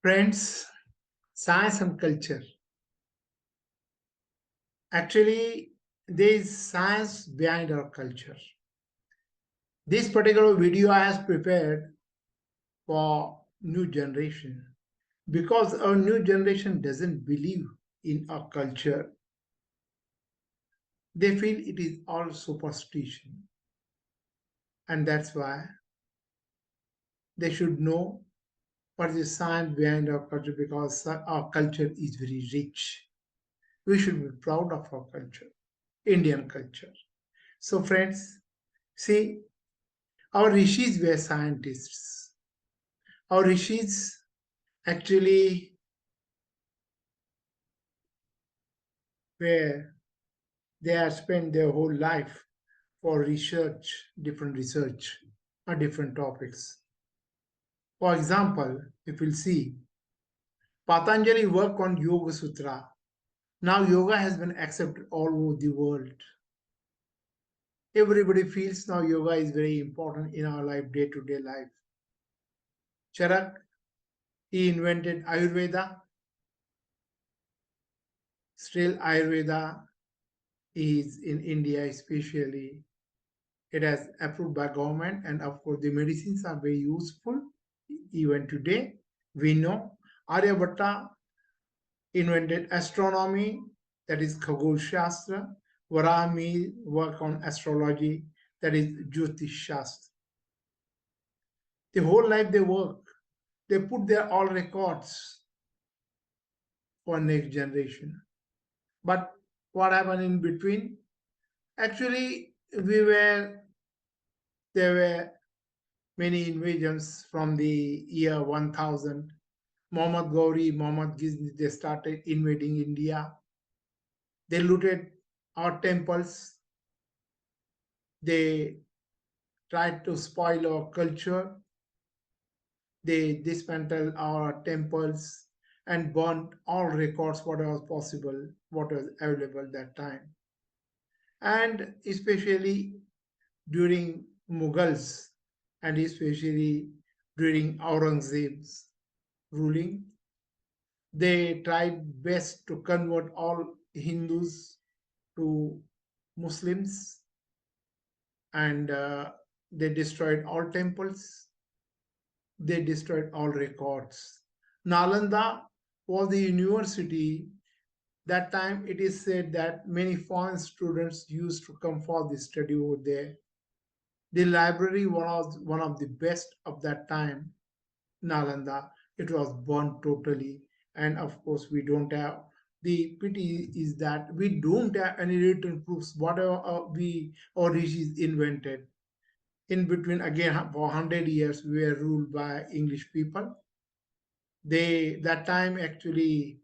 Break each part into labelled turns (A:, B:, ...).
A: Friends, science and culture. Actually, there is science behind our culture. This particular video I have prepared for new generation because our new generation doesn't believe in our culture. They feel it is all superstition, and that's why they should know what is the science behind our culture because our culture is very rich. We should be proud of our culture, Indian culture. So, friends, see, our rishis were scientists. Our rishis actually were they have spent their whole life for research on different topics. For example, if we'll see, Patanjali worked on Yoga Sutra. Now yoga has been accepted all over the world. Everybody feels now yoga is very important in our life, day-to-day life. Charak, he invented Ayurveda. Still, Ayurveda is in India especially. It has approved by government, and of course the medicines are very useful even today. We know Aryabhatta invented astronomy, that is Khagol Shastra. Varahami worked on astrology, that is Jyotish Shastra. The whole life they work. They put their all records for next generation. But what happened in between? Actually, there were many invasions from the year 1000. Muhammad Gauri, Muhammad Ghazni, they started invading India. They looted our temples. They tried to spoil our culture. They dismantled our temples and burned all records, what was possible, what was available that time. And especially during Mughals, and especially during Aurangzeb's ruling, they tried best to convert all Hindus to Muslims, and they destroyed all temples. They destroyed all records. Nalanda was the university. That time it is said that many foreign students used to come for the study over there. The library was one of the best of that time, Nalanda. It was burned totally. And of course, we don't have the pity is that we don't have any written proofs whatever we or rishis invented. In between, again, for 100 years, we were ruled by English people. They that time actually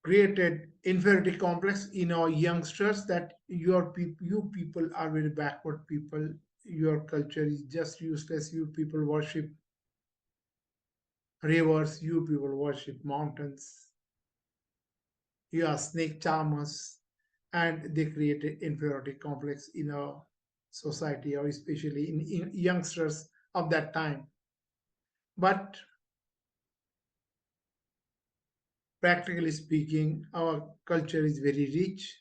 A: created inferiority complex in our youngsters that you people are very backward people. Your culture is just useless. You people worship rivers. You people worship mountains. You are snake charmers, and they created inferiority complex in our society, or especially in youngsters of that time. But practically speaking, our culture is very rich.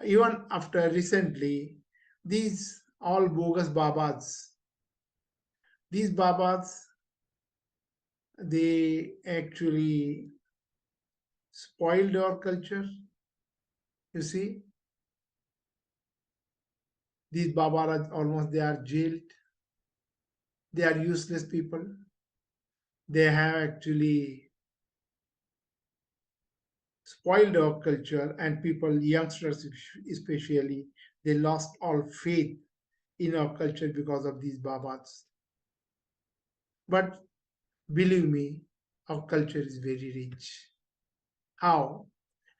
A: Even after recently, these all bogus babas, these babas, they actually spoiled our culture. You see, these babas almost they are jailed. They are useless people. They have actually spoiled our culture, and people, youngsters especially, they lost all faith in our culture because of these babas. But believe me, our culture is very rich. How?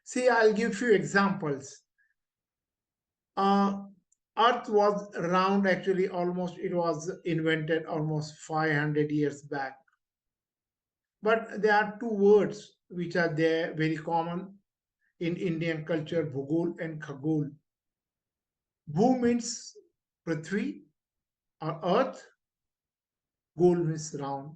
A: See, I'll give you examples. Uh, Earth was round, actually, almost, it was invented almost 500 years back. But there are two words which are there very common in Indian culture, Bhugol and Khagol. Bhu means Prithvi or Earth, goal means round.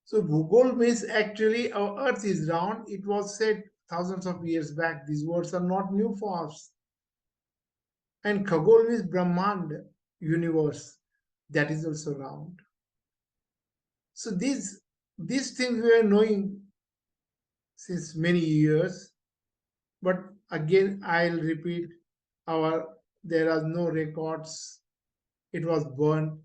A: So goal means actually our earth is round. It was said thousands of years back. These words are not new for us. And Khagol means Brahmand, universe, that is also round. So these things we are knowing since many years, but again I'll repeat, our there are no records. It was burned.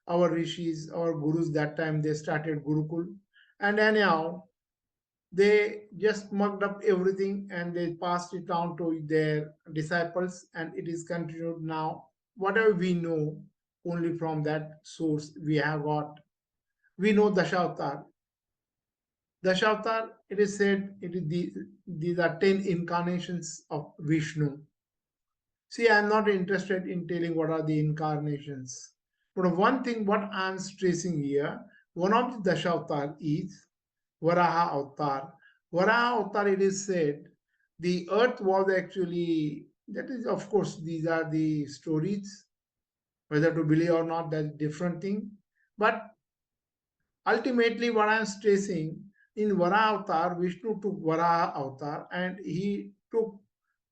A: Our rishis, our gurus that time they started Gurukul, and anyhow they just mucked up everything and they passed it on to their disciples, and it is continued now. Whatever we know, only from that source we have got. We know Dashavatar. Dashavatar, it is said, these are 10 incarnations of Vishnu. See, I am not interested in telling what are the incarnations. But one thing, what I am stressing here, one of the Dashavatar is Varaha Avatar. Varaha Avatar, it is said, the earth was actually, that is, of course, these are the stories, whether to believe or not, that's a different thing. But ultimately, what I am stressing, in Varaha Avatar, Vishnu took Varaha Avatar and he took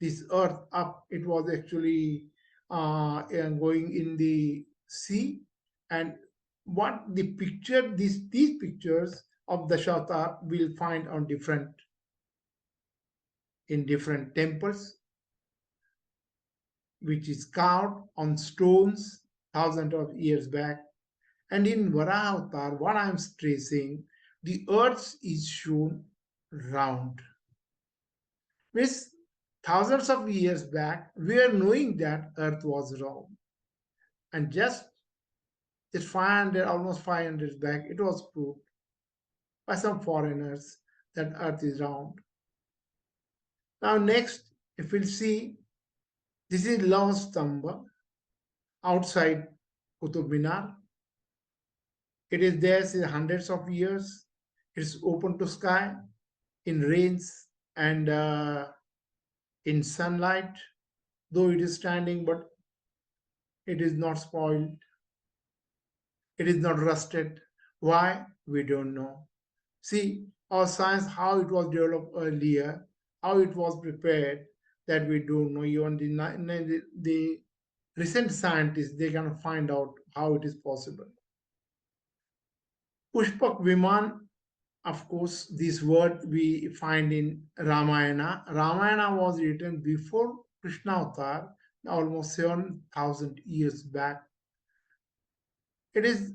A: this earth up. It was actually going in the sea. And what the picture, these pictures of the Shavatar will find on in different temples, which is carved on stones thousands of years back. And in Varahavatar, what I am stressing, the earth is shown round. Means thousands of years back, we are knowing that earth was round. And just 500, almost 500 back, it was proved by some foreigners that earth is round. Now next, if we'll see, this is Lava Stamba outside Qutub Minar. It is there since hundreds of years. It's open to sky in rains and in sunlight. Though it is standing, but it is not spoiled. It is not rusted. Why? We don't know. See, our science, how it was developed earlier, how it was prepared, that we don't know. Even the recent scientists, they can find out how it is possible. Pushpak Viman, of course, this word we find in Ramayana. Ramayana was written before Krishna Avatar, almost 7,000 years back. It is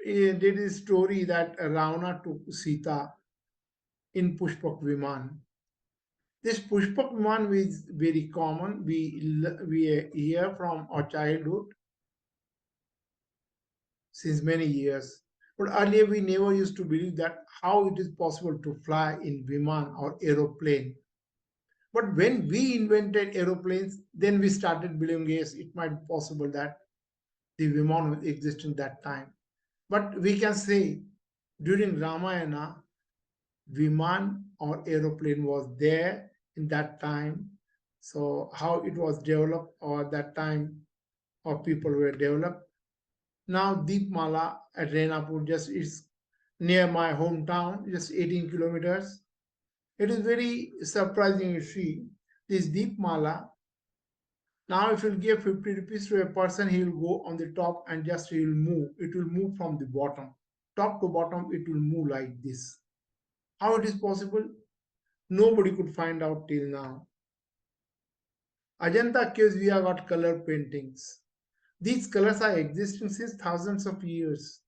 A: a story that Ravana took Sita in Pushpak Viman. This Pushpak Viman is very common. We hear from our childhood since many years. But earlier we never used to believe that how it is possible to fly in Viman or aeroplane. But when we invented aeroplanes, then we started believing, yes, it might be possible that the Viman will exist in that time. But we can say during Ramayana, Viman or aeroplane was there in that time. So how it was developed or that time or people were developed. Now Deepmala at Renapur just is near my hometown, just 18 kilometers. It is very surprising to see this Deepmala. Now if you give 50 rupees to a person, he will go on the top and just he will move. It will move from the bottom. Top to bottom, it will move like this. How it is possible? Nobody could find out till now. Ajanta caves, we have got color paintings. These colors are existing since thousands of years.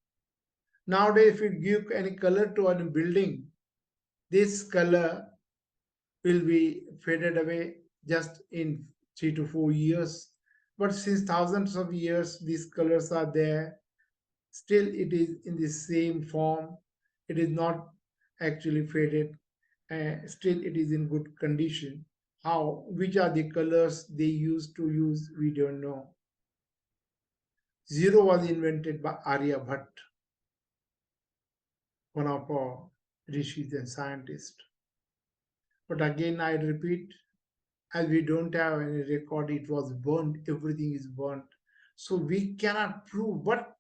A: Nowadays, if you give any color to a building, this color will be faded away just in 3 to 4 years. But since thousands of years, these colors are there. Still, it is in the same form. It is not actually faded. Still, it is in good condition. How? Which are the colors they used to use? We don't know. Zero was invented by Aryabhat, one of our rishis and scientists. But again, I repeat, as we don't have any record, it was burnt, everything is burnt. So we cannot prove. But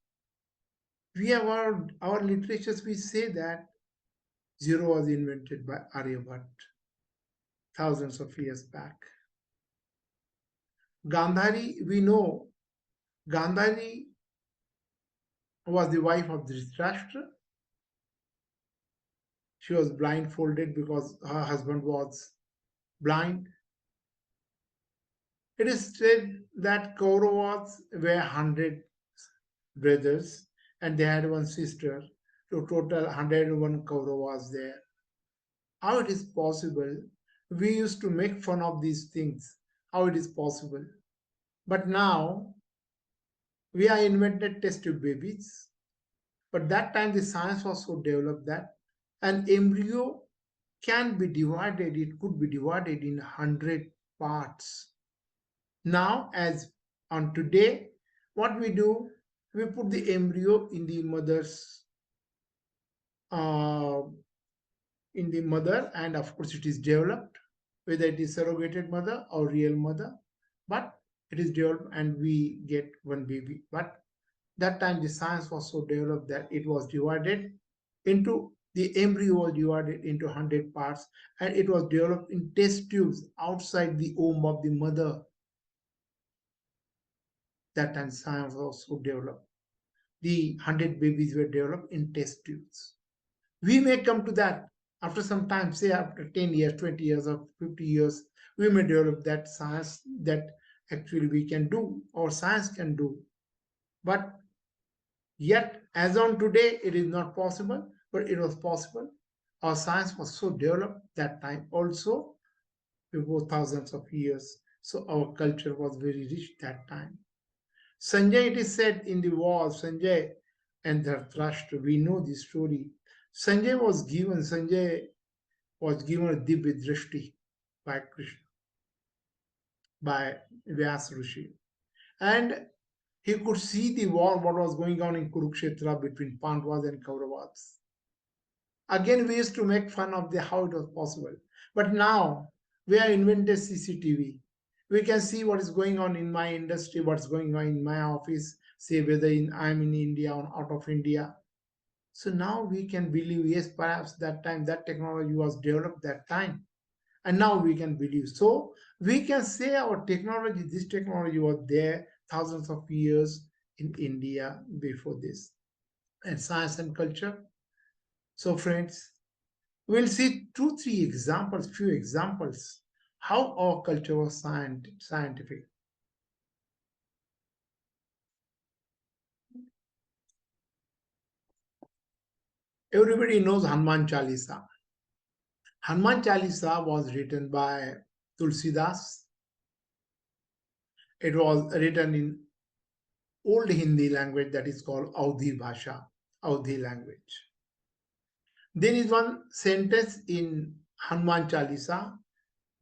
A: We have our literatures, we say that zero was invented by Aryabhat thousands of years back. Gandhari, we know Gandhari was the wife of Dhritarashtra. She was blindfolded because her husband was blind. It is said that Kauravas were 100 brothers and they had one sister. So total 101 Kauravas there. How it is possible? We used to make fun of these things. How it is possible? But now we are invented test tube babies. But that time the science was so developed that an embryo can be divided, it could be divided in 100 parts. Now, as on today, what we do, we put the embryo in the uh, mother, and of course it is developed, whether it is surrogated mother or real mother, but it is developed and we get one baby. But that time the science was so developed that it was divided into the embryo was divided into 100 parts and it was developed in test tubes outside the womb of the mother. That time science was so developed. The 100 babies were developed in test tubes. We may come to that after some time, say after 10 years, 20 years, or 50 years, we may develop that science that actually we can do or science can do. But yet, as on today, it is not possible, but it was possible. Our science was so developed that time also, before thousands of years. So our culture was very rich that time. Sanjay, it is said in the war, Sanjay and Dhritarashtra, we know this story. Sanjay was given a Divya Drishti by Krishna, by Vyas Rishi. And he could see the war, what was going on in Kurukshetra between Pandavas and Kauravas. Again, we used to make fun of how it was possible. But now, we have invented CCTV. We can see what is going on in my industry, what's going on in my office, say whether I'm in India or out of India. So now we can believe, yes, perhaps that time that technology was developed that time. And now we can believe. So we can say our technology, this technology was there thousands of years in India before this. And science and culture. So friends, we'll see few examples, how our culture was scientific. Everybody knows Hanuman Chalisa. Hanuman Chalisa was written by Tulsidas. It was written in old Hindi language that is called Audhi Bhasha, Audhi language. There is one sentence in Hanuman Chalisa,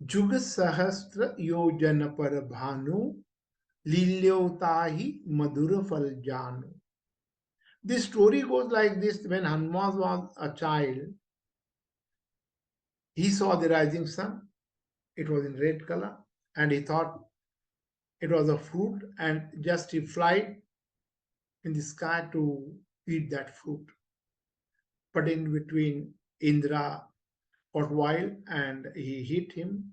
A: Jug Sahastra Yojana Par Bhanu Lilyotahi Madhura Fal Janu. This story goes like this: when Hanuman was a child, he saw the rising sun. It was in red color, and he thought it was a fruit, and just he flied in the sky to eat that fruit. But in between, Indra got wild and he hit him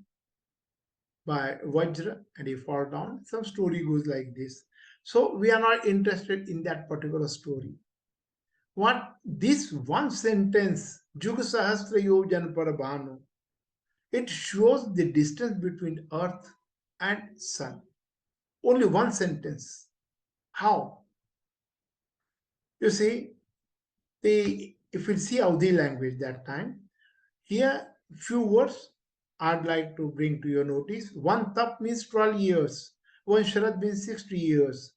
A: by Vajra and he fall down. Some story goes like this. So we are not interested in that particular story. What this one sentence, Juga Sahasra Yojan Parabhanu, it shows the distance between earth and sun. Only one sentence. How? You see, if we see Audhi language that time, here few words I'd like to bring to your notice. One tap means 12 years. One sharad means 60 years.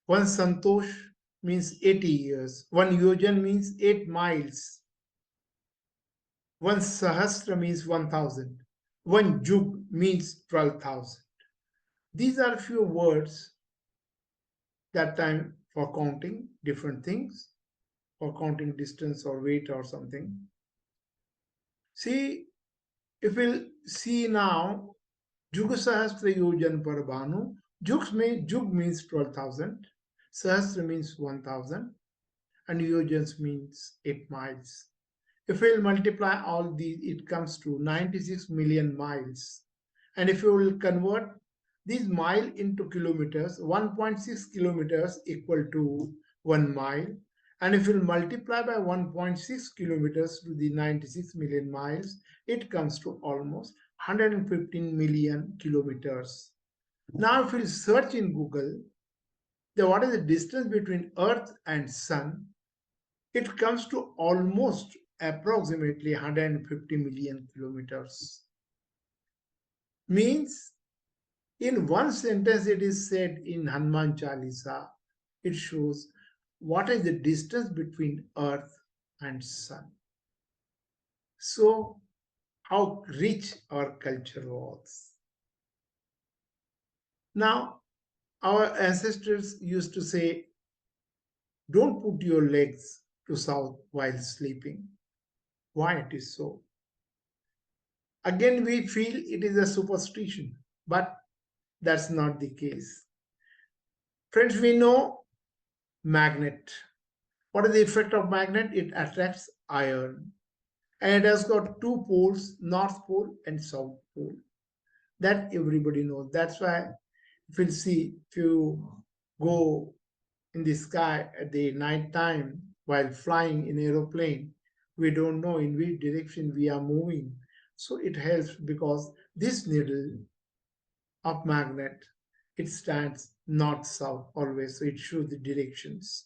A: One santosh means 80 years. One yojan means 8 miles. One sahasra means 1000. One jug means 12,000. These are few words that time for counting different things, for counting distance or weight or something. See, if we'll see now, Juga Sahasra Yojan Parabhanu, Jug means 12,000, Sahasra means 1,000, and yojans means 8 miles. If we'll multiply all these, it comes to 96 million miles. And if you will convert these mile into kilometers, 1.6 kilometers equal to 1 mile. And if you multiply by 1.6 kilometers to the 96 million miles, it comes to almost 115 million kilometers. Now, if we search in Google, what is the distance between Earth and Sun, it comes to almost approximately 150 million kilometers. Means, in one sentence it is said in Hanuman Chalisa, it shows what is the distance between Earth and Sun. So, how rich our culture was. Now, our ancestors used to say, don't put your legs to south while sleeping. Why it is so? Again, we feel it is a superstition, but that's not the case. Friends, we know magnet. What is the effect of magnet? It attracts iron. And it has got two poles, north pole and south pole. That everybody knows. That's why if you see, if you go in the sky at the night time while flying in aeroplane, we don't know in which direction we are moving. So it helps because this needle of magnet, it stands north-south always, so it shows the directions.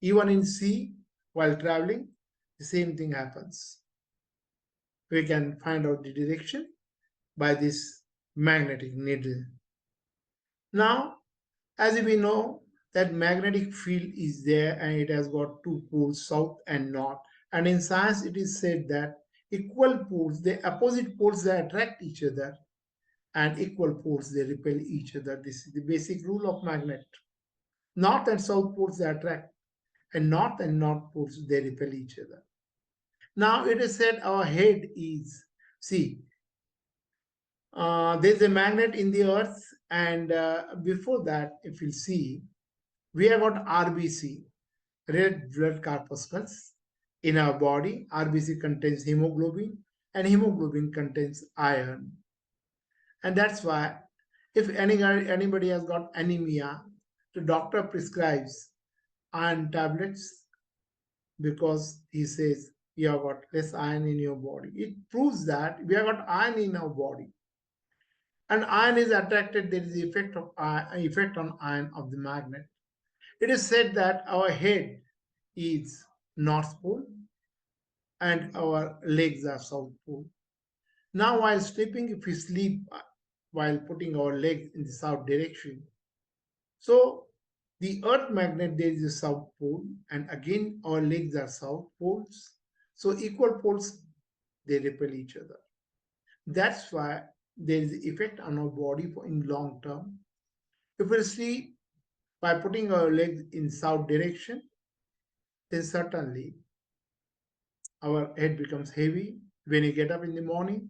A: Even in sea, while traveling, the same thing happens. We can find out the direction by this magnetic needle. Now, as we know that magnetic field is there and it has got two poles, south and north. And in science, it is said that equal poles, the opposite poles, they attract each other, and equal poles, they repel each other. This is the basic rule of magnet. North and south poles, they attract, and north poles, they repel each other. Now it is said our head is, see, there's a magnet in the earth, and before that, if you see, we have got RBC, red blood corpuscles, in our body. RBC contains hemoglobin, and hemoglobin contains iron. And that's why if anybody has got anemia, the doctor prescribes iron tablets because he says you have got less iron in your body. It proves that we have got iron in our body. And iron is attracted, there is the effect on iron of the magnet. It is said that our head is north pole and our legs are south pole. Now while sleeping, if we sleep while putting our legs in the south direction, so the earth magnet, there is a south pole, and again our legs are south poles. So equal poles, they repel each other. That's why there is effect on our body in long term. If we sleep by putting our legs in south direction, then certainly our head becomes heavy when we get up in the morning.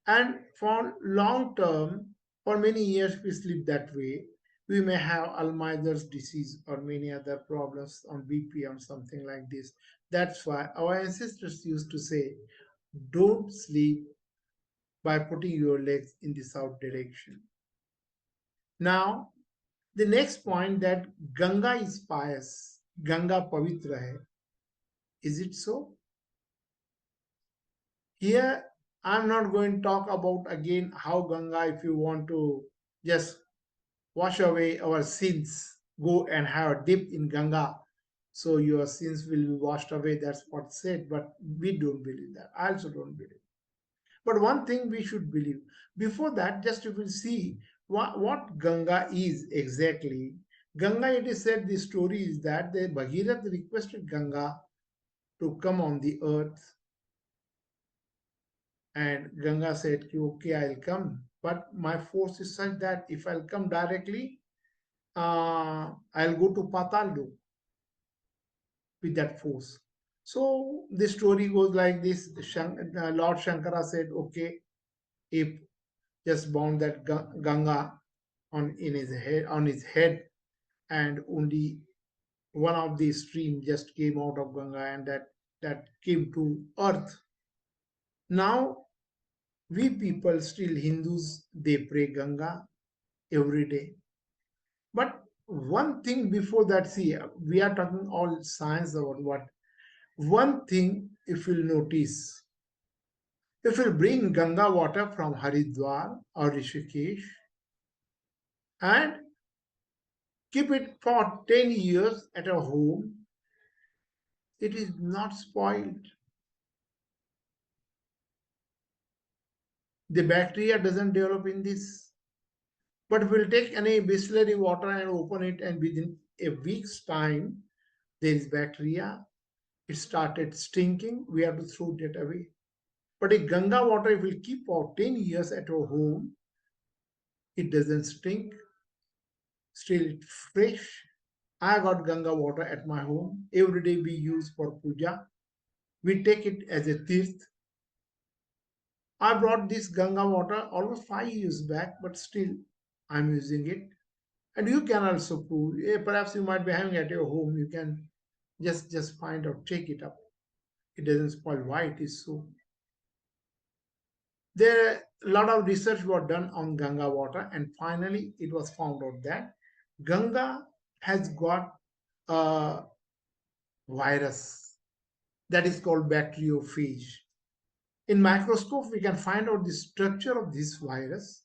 A: And for long term, for many years we sleep that way, we may have Alzheimer's disease or many other problems on BP or something like this. That's why our ancestors used to say, don't sleep by putting your legs in the south direction. Now, the next point, that Ganga is pious, Ganga pavitra hai. Is it so? Here, I'm not going to talk about again how Ganga, if you want to just wash away our sins, go and have a dip in Ganga, so your sins will be washed away. That's what's said, but we don't believe that. I also don't believe. But one thing we should believe. Before that, just you will see what Ganga is exactly. Ganga, it is said, the story is that the Bhagirath requested Ganga to come on the earth, and Ganga said, okay, I'll come, but my force is such that if I'll come directly, I'll go to Patal with that force. So the story goes like this. Lord Shankara said, okay, if just bound that Ganga on his head, and only one of the stream just came out of Ganga and that came to earth. Now we people, still Hindus, they pray Ganga every day. But one thing before that, see, we are talking all science about what. One thing, if you'll notice, if you bring Ganga water from Haridwar or Rishikesh and keep it for 10 years at a home, it is not spoiled. The bacteria doesn't develop in this. But if we'll take any distillery water and open it, and within a week's time, there is bacteria, it started stinking, we have to throw that away. But if Ganga water, if we keep for 10 years at our home, it doesn't stink, still it's fresh. I got Ganga water at my home. Every day we use for puja. We take it as a tirth. I brought this Ganga water almost 5 years back, but still I'm using it. And you can also prove, perhaps you might be having at your home, you can just find out, take it up. It doesn't spoil. Why it is so? There a lot of research was done on Ganga water, and finally it was found out that Ganga has got a virus that is called bacteriophage. In microscope, we can find out the structure of this virus.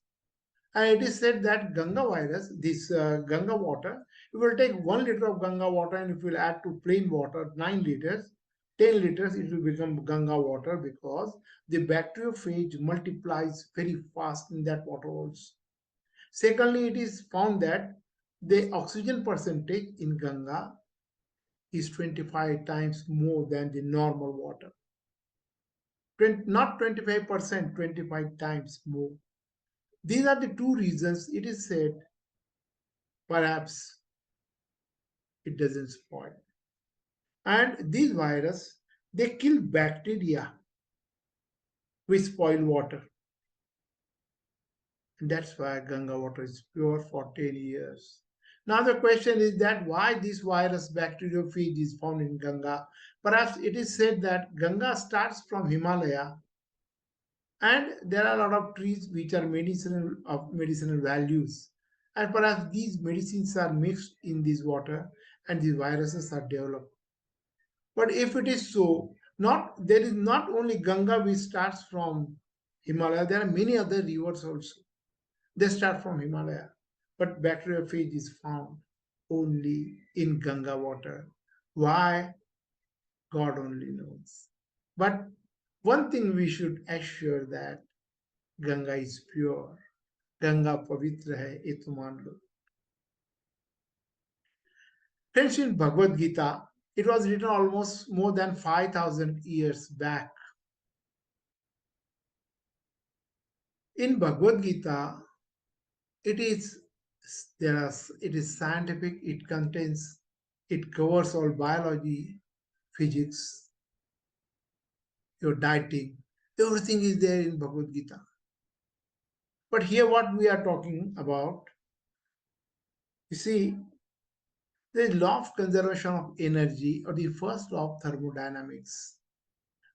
A: And it is said that Ganga virus, this Ganga water, you will take 1 liter of Ganga water, and if you will add to plain water 9 liters, 10 liters, it will become Ganga water, because the bacteriophage multiplies very fast in that water also. Secondly, it is found that the oxygen percentage in Ganga is 25 times more than the normal water. Not 25%, 25 times more. These are the two reasons it is said perhaps it doesn't spoil. And these viruses, they kill bacteria which spoil water. And that's why Ganga water is pure for 10 years. Now the question is that why this virus bacteriophage is found in Ganga? Perhaps it is said that Ganga starts from Himalaya, and there are a lot of trees which are medicinal values, and perhaps these medicines are mixed in this water and these viruses are developed. But if it is so, there is not only Ganga which starts from Himalaya, there are many other rivers also. They start from Himalaya, but bacteriophage is found only in Ganga water. Why? God only knows. But one thing we should assure that Ganga is pure. Ganga pavitra hai, ye to maan lo. Friends, in Bhagavad Gita, it was written almost more than 5,000 years back. In Bhagavad Gita, it is scientific, it covers all biology, physics, your dieting, everything is there in Bhagavad Gita. But here what we are talking about, you see, the law of conservation of energy, or the first law of thermodynamics.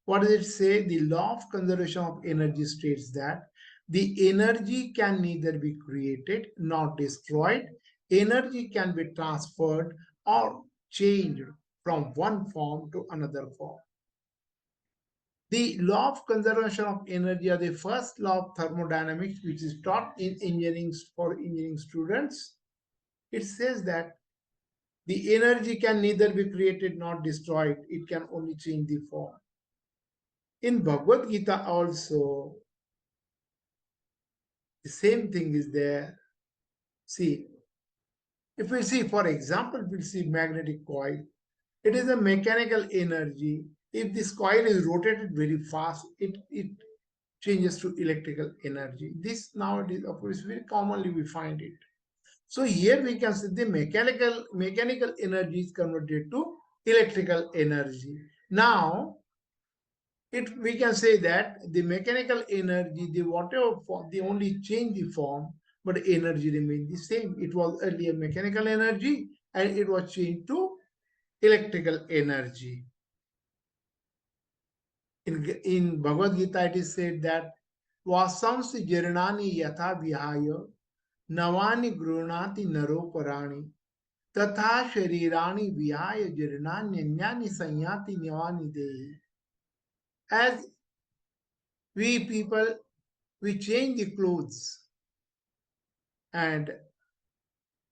A: What does it say? The law of conservation of energy states that the energy can neither be created nor destroyed. Energy can be transferred or changed from one form to another form. The law of conservation of energy, or the first law of thermodynamics, which is taught in engineering for engineering students, it says that the energy can neither be created nor destroyed. It can only change the form. In Bhagavad Gita also, the same thing is there. See, if we see, for example, we see magnetic coil. It is a mechanical energy. If this coil is rotated very fast, it changes to electrical energy. This nowadays, of course, very commonly we find it. So here we can see the mechanical energy is converted to electrical energy. Now, we can say that the mechanical energy, the whatever form, they only change the form, but energy remains the same. It was earlier mechanical energy, and it was changed to electrical energy. In Bhagavad Gita, it is said that Vasamsi Jirnani Yatha Vihaya Navani Grunati Naroparani Tatha Sharirani Vihaya Jirnanyanyani Sanyati Navani Dehi. As we people, we change the clothes and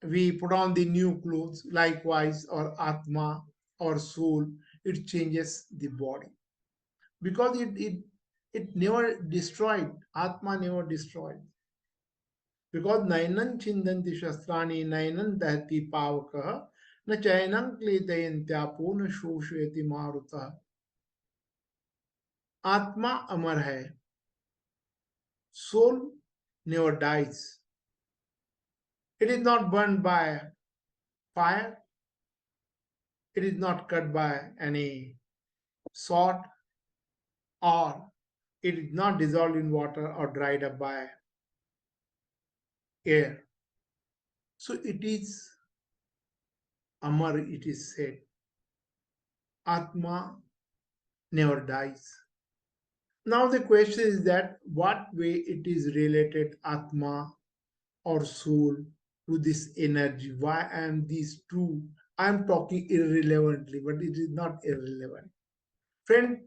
A: we put on the new clothes, likewise, or Atma or soul, it changes the body. Because it never destroyed, Atma never destroyed. Because Nainan Chindanti Shastrani, Nainan Dahati Pavakaha, Na Chainam Kletayantyapo, Na Shoshayati Maruta. Atma Amar hai. Soul never dies. It is not burned by fire. It is not cut by any sword, or it is not dissolved in water or dried up by air. So it is Amar, it is said. Atma never dies. Now the question is that what way it is related, Atma or soul, to this energy? Why am these two? I am talking irrelevantly, but it is not irrelevant. Friend,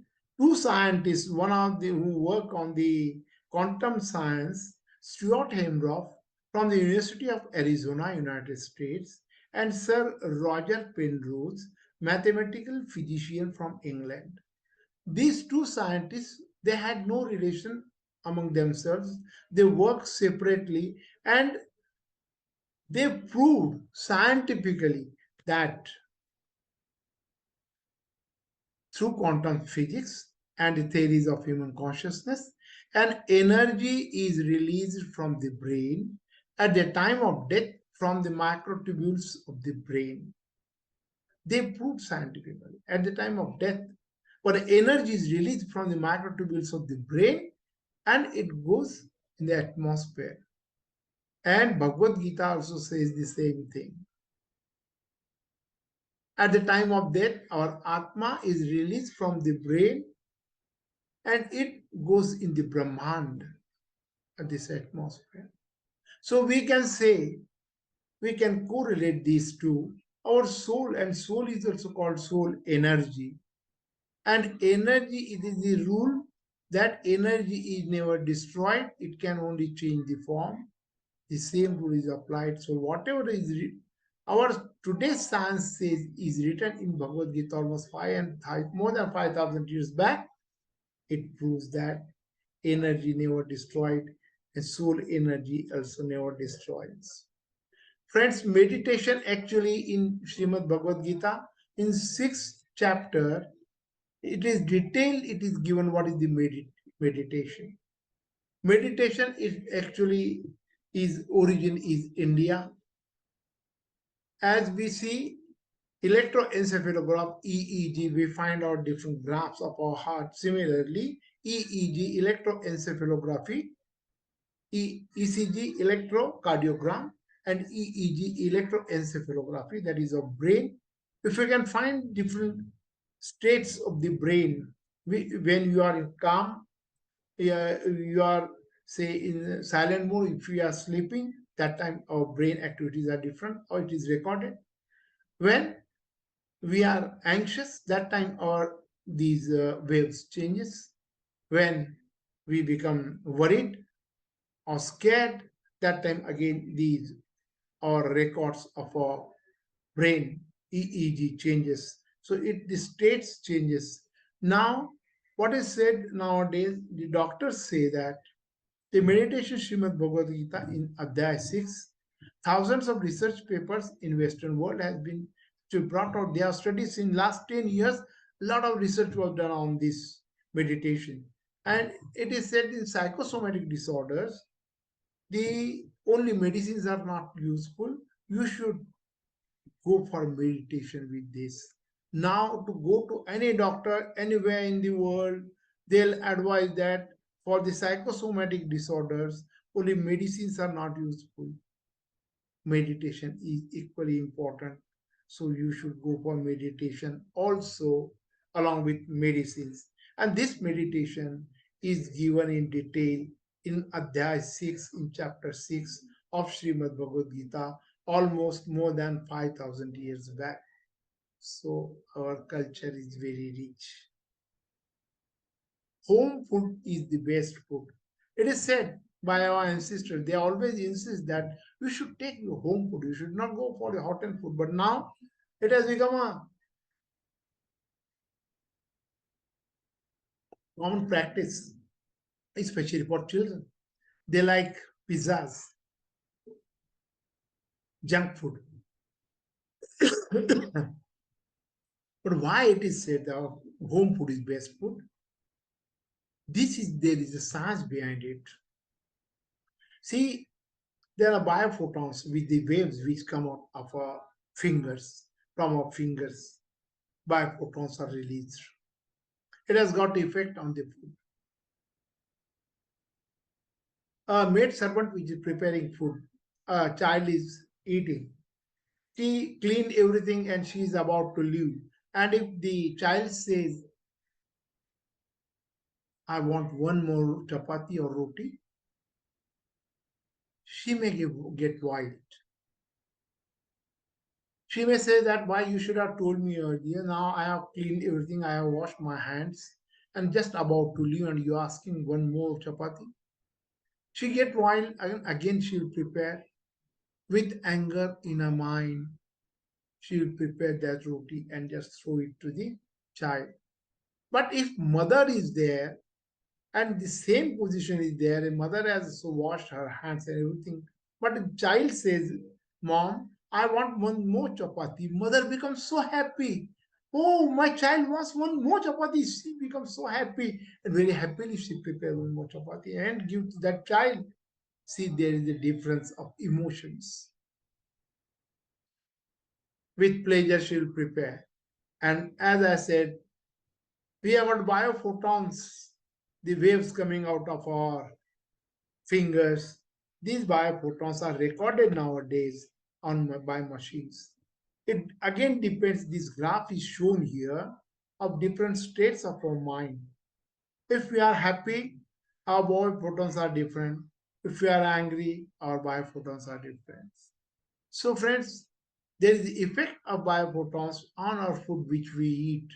A: two scientists, one of them who work on the quantum science, Stuart Hemroff from the University of Arizona, United States, and Sir Roger Penrose, mathematical physician from England. These two scientists, they had no relation among themselves. They worked separately and they proved scientifically that through quantum physics and the theories of human consciousness, an energy is released from the brain at the time of death from the microtubules of the brain. They proved scientifically at the time of death, but energy is released from the microtubules of the brain and it goes in the atmosphere. And Bhagavad Gita also says the same thing. At the time of death, our Atma is released from the brain and it goes in the Brahmand, this atmosphere. So we can say, we can correlate these two. Our soul, and soul is also called soul energy. And energy, it is the rule that energy is never destroyed, it can only change the form. The same rule is applied. So whatever is our today's science says is written in Bhagavad Gita almost more than 5,000 years back. It proves that energy never destroyed and soul energy also never destroys. Friends, meditation actually in Srimad Bhagavad Gita, in 6th chapter, it is detailed, it is given what is the meditation. Meditation is actually, its origin is India. As we see electroencephalograph, EEG, we find out different graphs of our heart. Similarly, EEG, electroencephalography, ECG, electrocardiogram, and EEG, electroencephalography, that is of brain. If we can find different states of the brain, when you are in calm, you are, say, in silent mode, if you are sleeping, that time our brain activities are different, or it is recorded. When we are anxious, that time our these waves changes. When we become worried or scared, that time again these are records of our brain, EEG changes. So the states changes. Now what is said nowadays, the doctors say that the meditation Srimad Bhagavad Gita in Adhyaya 6, thousands of research papers in Western world has been brought out. They have studies in last 10 years. A lot of research was done on this meditation. And it is said in psychosomatic disorders, the only medicines are not useful. You should go for meditation with this. Now to go to any doctor anywhere in the world, they'll advise that for the psychosomatic disorders, only medicines are not useful. Meditation is equally important. So you should go for meditation also along with medicines. And this meditation is given in detail in Adhyay 6 in chapter 6 of Srimad Bhagavad Gita almost more than 5,000 years back. So our culture is very rich. Home food is the best food. It is said by our ancestors, they always insist that you should take your home food, you should not go for the hotel food. But now it has become a common practice, especially for children. They like pizzas, junk food. But why it is said that home food is best food? There is a science behind it. See, there are biophotons with the waves which come out of our fingers, from our fingers. Biophotons are released. It has got effect on the food. A maid servant which is preparing food, a child is eating. She cleaned everything and she is about to leave. And if the child says, I want one more chapati or roti, she may get wild. She may say that why you should have told me earlier. Now I have cleaned everything, I have washed my hands and just about to leave and you're asking one more chapati. She get wild and again she will prepare with anger in her mind. She will prepare that roti and just throw it to the child. But if mother is there and the same position is there, a mother has also washed her hands and everything, but the child says, Mom, I want one more chapati. Mother becomes so happy. Oh, my child wants one more chapati. She becomes so happy and very happily she prepares one more chapati and gives to that child. See, there is a difference of emotions. With pleasure, she will prepare. And as I said, we have got biophotons, the waves coming out of our fingers. These biophotons are recorded nowadays by machines. It again depends, this graph is shown here of different states of our mind. If we are happy, our biophotons are different. If we are angry, our biophotons are different. So friends, there is the effect of biophotons on our food which we eat.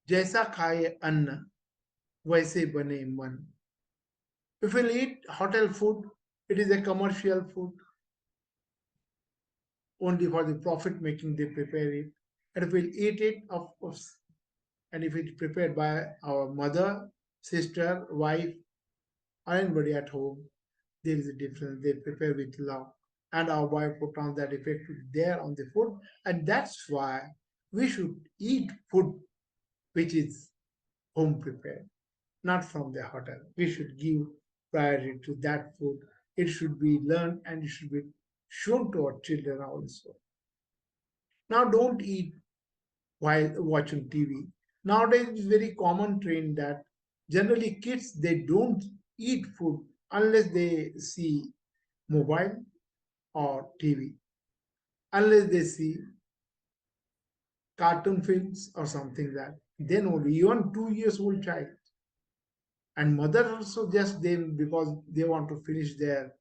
A: जैसा खाए अन्न वैसे बने मन. If we'll eat hotel food, it is a commercial food. Only for the profit making they prepare it. And if we'll eat it, of course, and if it's prepared by our mother, sister, wife, or anybody at home, there is a difference. They prepare with love. And our wife put on that effect there on the food. And that's why we should eat food which is home prepared, not from the hotel. We should give priority to that food. It should be learned and it should be shown to our children also. Now, don't eat while watching TV. Nowadays, it's very common trend that generally kids they don't eat food unless they see mobile or TV, unless they see cartoon films or something that. Then only even 2 years old child and mother also just them because they want to finish their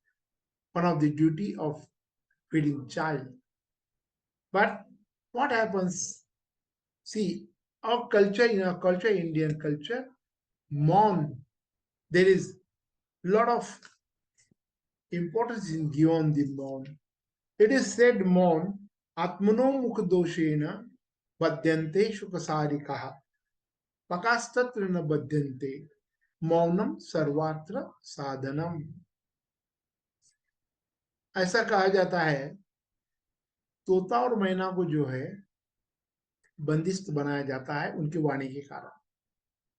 A: one of the duty of feeding child. But what happens? See, our culture, in our culture, Indian culture, MOUN, there is a lot of importance in given the MOUN. It is said MOUN, Atmano Mukdoshena Badyante Shukasarikaha Pakastatra na Badyante Maunam Sarvatra Sadhanam. ऐसा कहा जाता है तोता और मैना को जो है बंदिस्त बनाया जाता है उनकी वाणी के कारण,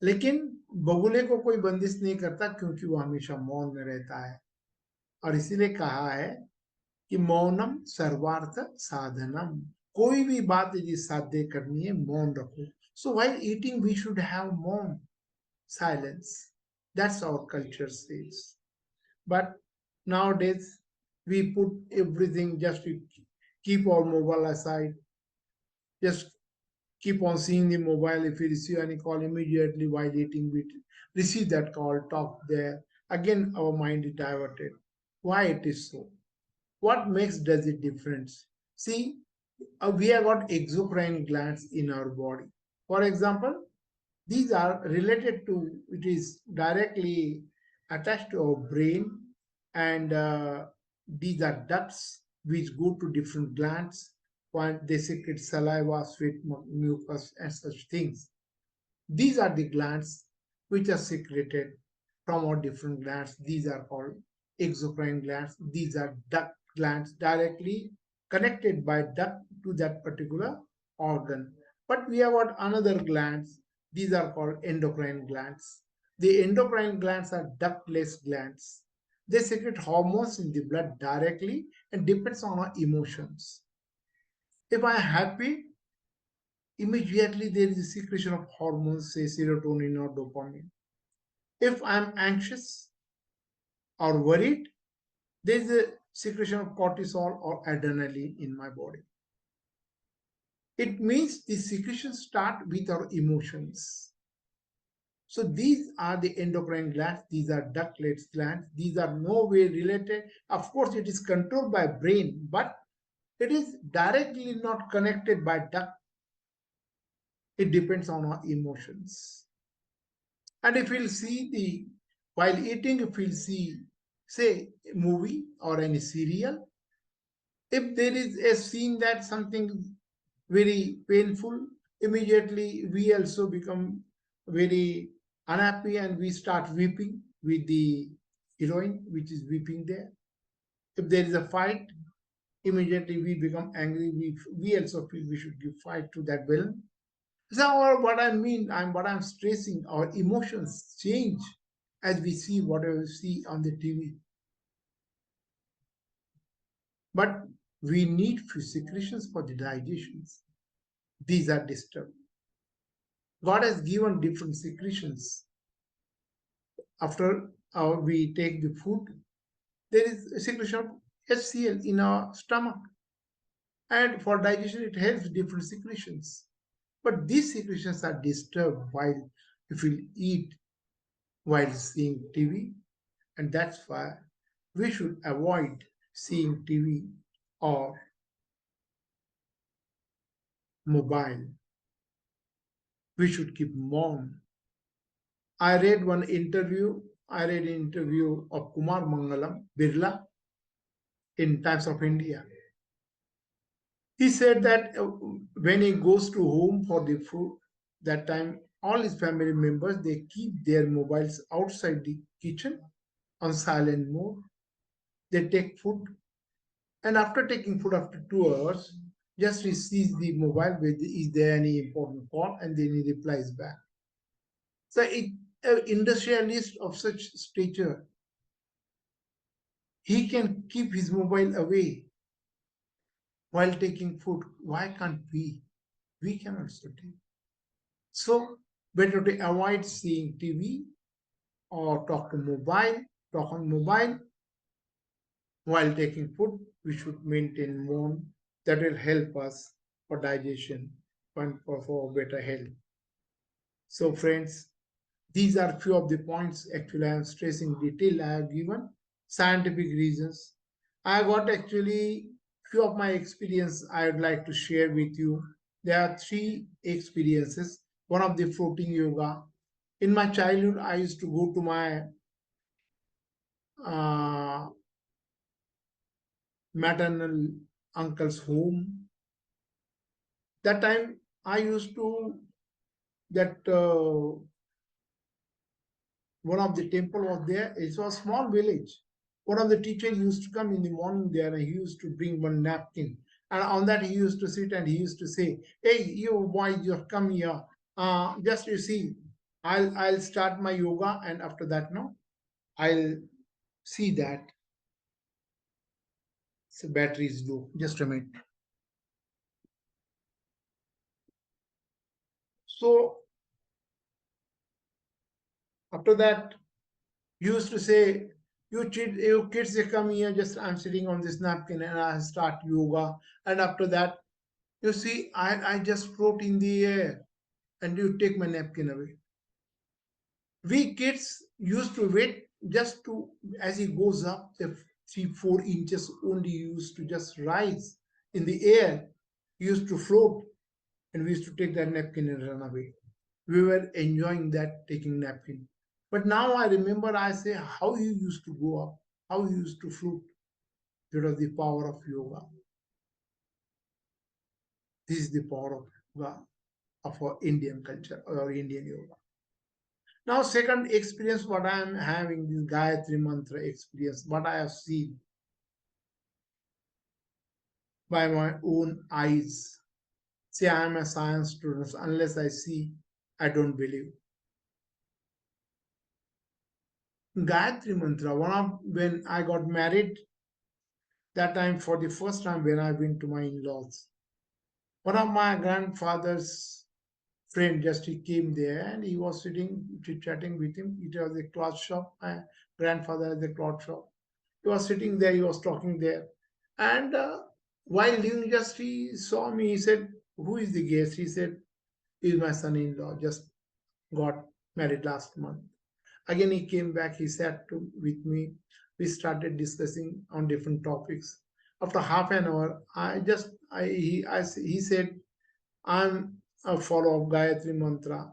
A: लेकिन बगुले को कोई बंदिश नहीं करता क्योंकि वो हमेशा मौन में रहता है. और इसीलिए कहा है कि मौनम सर्वार्थ साधनम. कोई भी बात यदि साध्य करनी है मौन रखो. So while eating we should have maun, silence. That's our culture says. But nowadays we put everything just to keep our mobile aside. Just keep on seeing the mobile. If you receive any call, immediately while eating, we receive that call, talk there. Again, our mind is diverted. Why it is so? What makes does it difference? See, we have got exocrine glands in our body. For example, these are related to, it is directly attached to our brain, and these are ducts which go to different glands when they secrete saliva, sweat, mucus, and such things. These are the glands which are secreted from our different glands. These are called exocrine glands. These are duct glands directly connected by duct to that particular organ. But we have got another glands. These are called endocrine glands. The endocrine glands are ductless glands. They secrete hormones in the blood directly and depends on our emotions. If I am happy, immediately there is a secretion of hormones, say serotonin or dopamine. If I am anxious or worried, there is a secretion of cortisol or adrenaline in my body. It means the secretions start with our emotions. So these are the endocrine glands, these are ductless glands, these are no way related. Of course, it is controlled by brain, but it is directly not connected by duct. It depends on our emotions. And if we'll see the, while eating, if we'll see, say, a movie or any serial, if there is a scene that something very painful, immediately we also become very unhappy and we start weeping with the heroine, which is weeping there. If there is a fight, immediately we become angry. We also feel we should give fight to that villain. So what I mean, what I'm stressing, our emotions change as we see whatever we see on the TV. But we need few secretions for the digestions. These are disturbed. God has given different secretions. After we take the food, there is a secretion of HCl in our stomach. And for digestion, it helps different secretions. But these secretions are disturbed while if we eat while seeing TV, and that's why we should avoid seeing TV or mobile. We should keep MOUN. I read an interview of Kumar Mangalam Birla in Times of India. He said that when he goes to home for the food, that time all his family members, they keep their mobiles outside the kitchen on silent mode. They take food, and after taking food after 2 hours, just he sees the mobile with is there any important call, and then he replies back. So an industrialist of such stature, he can keep his mobile away while taking food. Why can't we? We can also take. So better to avoid seeing TV or talk on mobile while taking food. We should maintain MOUN. That will help us for digestion and for better health. So friends, these are few of the points actually I am stressing detail. I have given scientific reasons. I got actually few of my experience I would like to share with you. There are three experiences. One of the floating yoga. In my childhood, I used to go to my uh, maternal uncle's home. That time I used to that one of the temple was there. It was a small village. One of the teachers used to come in the morning there and he used to bring one napkin. And on that he used to sit and he used to say, "Hey, you boy, you come here. Just you see, I'll start my yoga and after that, no, I'll see that the battery is low. Just a minute." So after that, he used to say, You kids, they come here, just I'm sitting on this napkin and I start yoga. And after that, you see, I just float in the air and you take my napkin away. We kids used to wait just to, as he goes up, the 3, 4 inches only used to just rise in the air. He used to float and we used to take that napkin and run away. We were enjoying that taking napkin. But now I remember I say how you used to go up, how you used to float. That was the power of yoga. This is the power of yoga, of our Indian culture or Indian yoga. Now, second experience, what I am having this Gayatri Mantra experience, what I have seen by my own eyes. See, I am a science student. Unless I see, I don't believe. Gayatri Mantra, one of when I got married, that time for the first time when I went to my in-laws, one of my grandfather's friend just he came there and he was sitting chatting with him. It was a cloth shop. My grandfather has a cloth shop. He was sitting there. He was talking there, and while leaving, just he saw me. He said, "Who is the guest?" He said, "Is my son-in-law. Just got married last month." Again, he came back. He sat with me. We started discussing on different topics. After half an hour, he said, I'm a follower of Gayatri Mantra.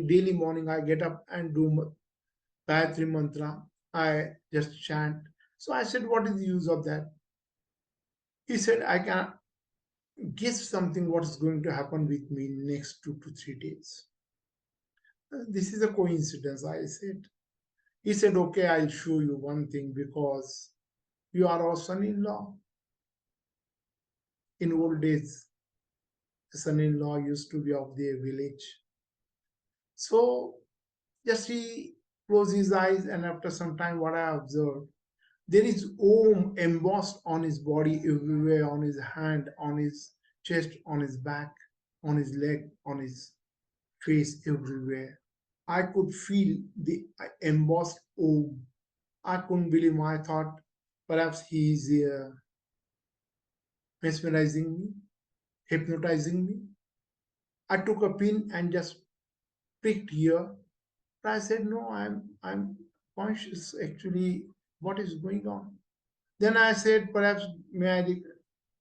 A: Daily morning, I get up and do Gayatri Mantra. I just chant. So I said, what is the use of that? He said, I can guess something what is going to happen with me next 2 to 3 days. This is a coincidence, I said. He said, okay, I'll show you one thing because you are our son-in-law. In old days, the son-in-law used to be of the village. So just he closed his eyes, and after some time, what I observed, there is Om embossed on his body everywhere, on his hand, on his chest, on his back, on his leg, on his face, everywhere. I could feel the embossed Om. I couldn't believe my I thought perhaps he's mesmerizing me, hypnotizing me. I took a pin and just pricked here. I said, no, I'm conscious actually what is going on. Then I said, perhaps may I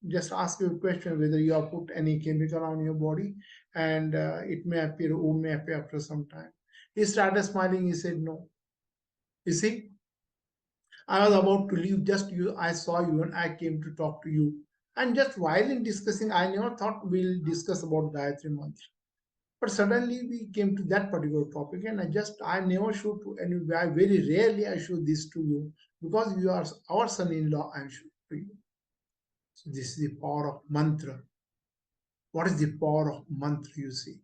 A: just ask you a question whether you have put any chemical on your body and it may appear or may appear after some time. He started smiling. He said, no. You see, I was about to leave. Just you, I saw you and I came to talk to you. And just while in discussing, I never thought we'll discuss about Gayatri Mantra. But suddenly we came to that particular topic, and I never show to anybody. Very rarely I show this to you because you are our son-in-law. I'm showing to you. So this is the power of mantra. What is the power of mantra? You see,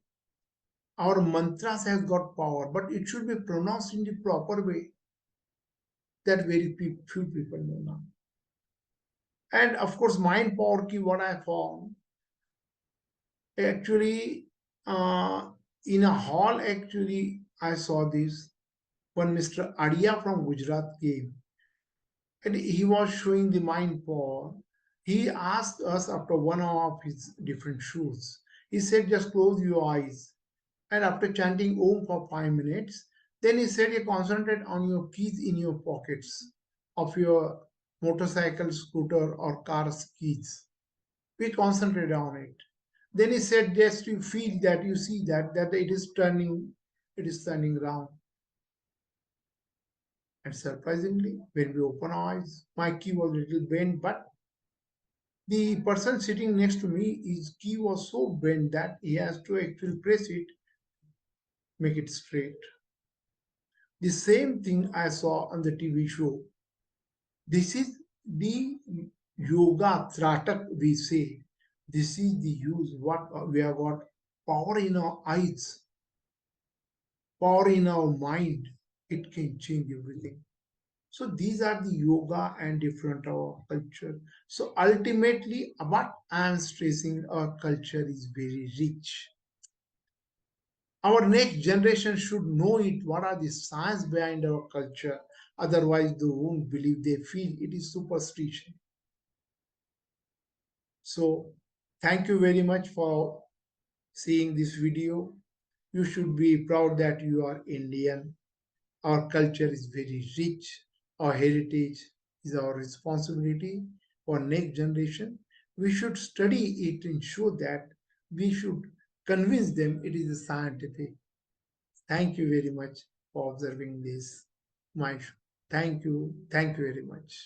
A: our mantras have got power, but it should be pronounced in the proper way. That very few people know now. And of course, mind power key. What I found actually in a hall. Actually, I saw this. One Mr. Adia from Gujarat came and he was showing the mind power. He asked us after one of his different shoots. He said, just close your eyes. And after chanting Om for 5 minutes, then he said, you concentrate on your keys in your pockets of your motorcycle, scooter, or car's keys. We concentrated on it. Then he said, just you feel that, you see that it is turning around. And surprisingly, when we open our eyes, my key was a little bent, but the person sitting next to me, his key was so bent that he has to actually press it, make it straight. The same thing I saw on the TV show. This is the yoga tratak we say. This is the use what we have got power in our eyes, power in our mind. It can change everything. So these are the yoga and different our culture. So ultimately, what I am stressing, our culture is very rich. Our next generation should know it. What are the science behind our culture? Otherwise, they won't believe, they feel it is superstition. So, thank you very much for seeing this video. You should be proud that you are Indian. Our culture is very rich. Our heritage is our responsibility for next generation. We should study it and show that we should convince them it is a scientific. Thank you very much for observing this. My thank you very much.